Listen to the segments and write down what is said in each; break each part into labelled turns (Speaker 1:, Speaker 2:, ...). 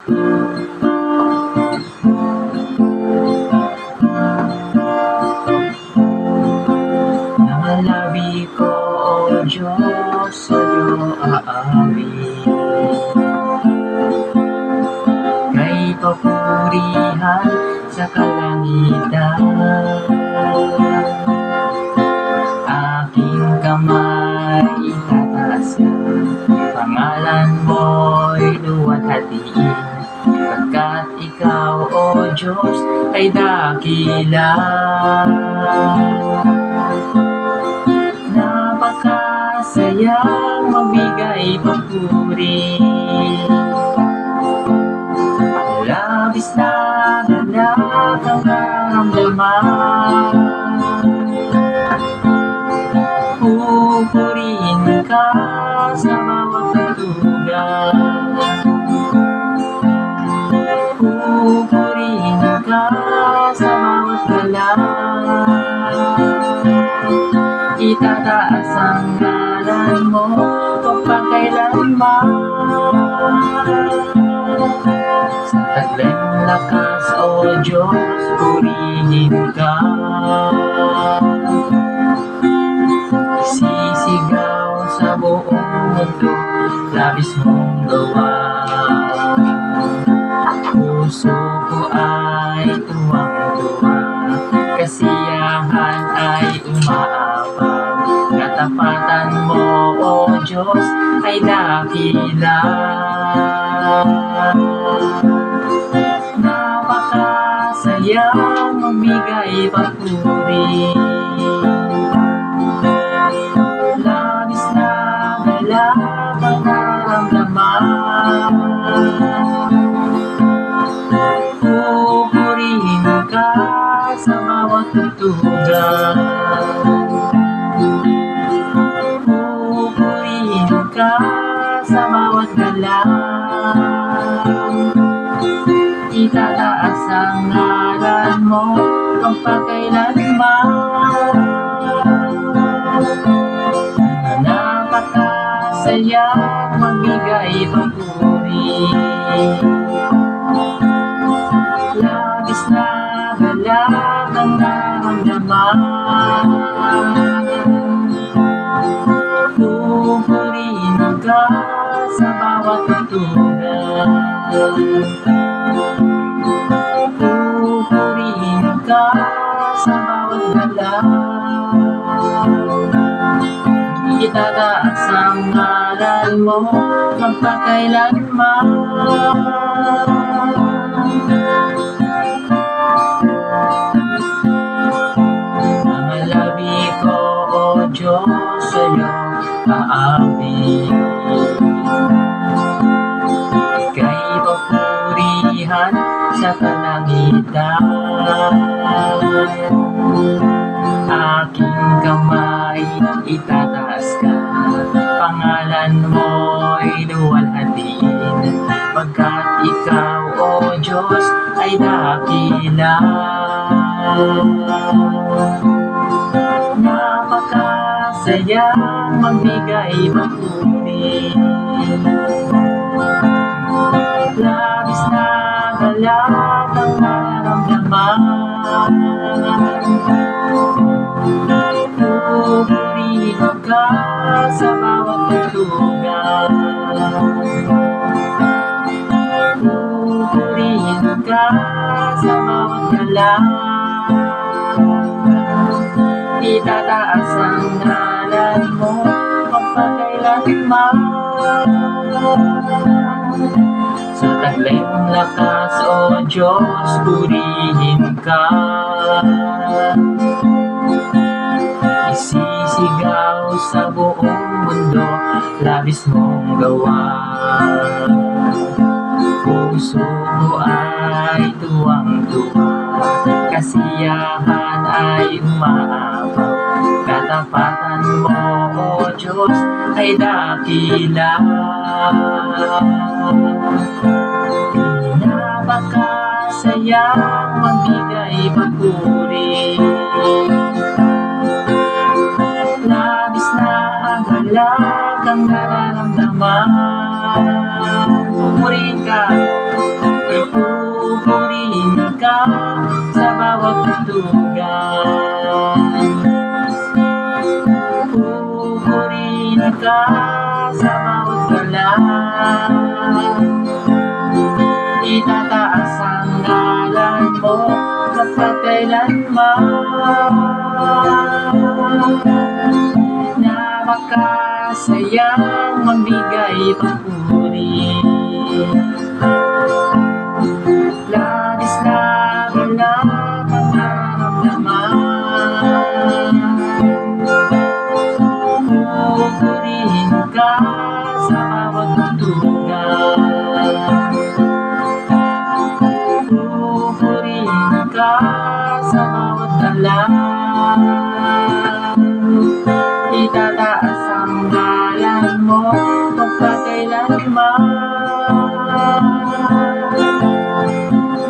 Speaker 1: Mga labi ko, O Diyos, sa'yo aawit. Kay papurihan sa kalangitan, aking kamay itataas ka, pangalan mo'y luwalhatiin, pagkat ikaw, O Diyos, ay dakila. Napakasayang magbigay papuri, labis na ganap ang nararamdaman. Pupurihin ka sa bawat tutugan, pupurihin ka sa bawat galaw. Itataas ang ngalan mo magpakailanman. Sa taglayng lakas, O Diyos, purihin ka. Sisigaw sa buong mundo, labis mong gawa. Puso ko ay tuwang-tuwa, kasiyahan ay umaabang. Katapatan mo, O Diyos, ay dakila. Napakasayang magbigay papuri, labis na galak ang nararamdaman. Pupurihin ka sa bawat tutugan, pupurihin ka sa bawat galaw. Itataas ang ngalan mo magpakailanman. Napakasayang magbigay papuri, labis na galak ang nararamdaman. Pupurihin ka sa bawat tutugan, pupurihin ka sa bawat galaw. Itataas ang ngalan mo magpakailanman. Mga labi ko, O Diyos, sa'yo aawit. Ika'y papurihan sa kalangitan, aking kamay itataas ka, pangalan mo'y luwalhatiin, pagkat ikaw, O Diyos, ay dakila. Napakasayang magbigay papuri, labis na galak ang nararamdaman. Pupurihin ka sa bawat tutugan, pupurihin ka sa bawat galaw. Itataas ang ngalan mo magpakailanman. Sa taglayng lakas, O Diyos, purihin ka. Isisigaw sa buong mundo, labis mong gawa. Puso ko ay tuwang-tuwa, kasiyahan ay umaapaw. Katapatan mo, O Diyos, ay dakila. Napakasayang magbigay papuri, labis na galak ang nararamdaman. Pupurihin ka Pupurihin ka sa bawat tugtugan. Pupurihin ka sa bawat galaw. Itataas ang ngalan mo magpakailanman. Napakasayang magbigay papuri. Labis na galak ang nararamdaman. Pupurihin ka sa bawat tugtugan. Pupurihin ka sa bawat galaw. Itataas ang ngalan mo magpakailanman.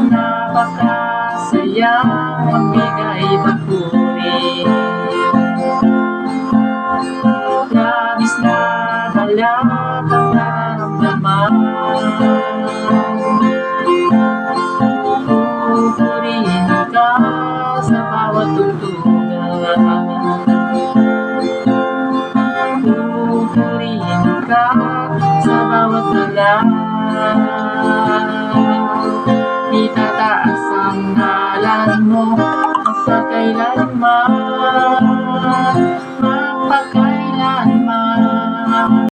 Speaker 1: Napakasayang magbigay papuri. Labis na galak ang nararamdaman. Pupurihin ka sa bawat tugtugan. Pupurihin ka sa bawat galaw.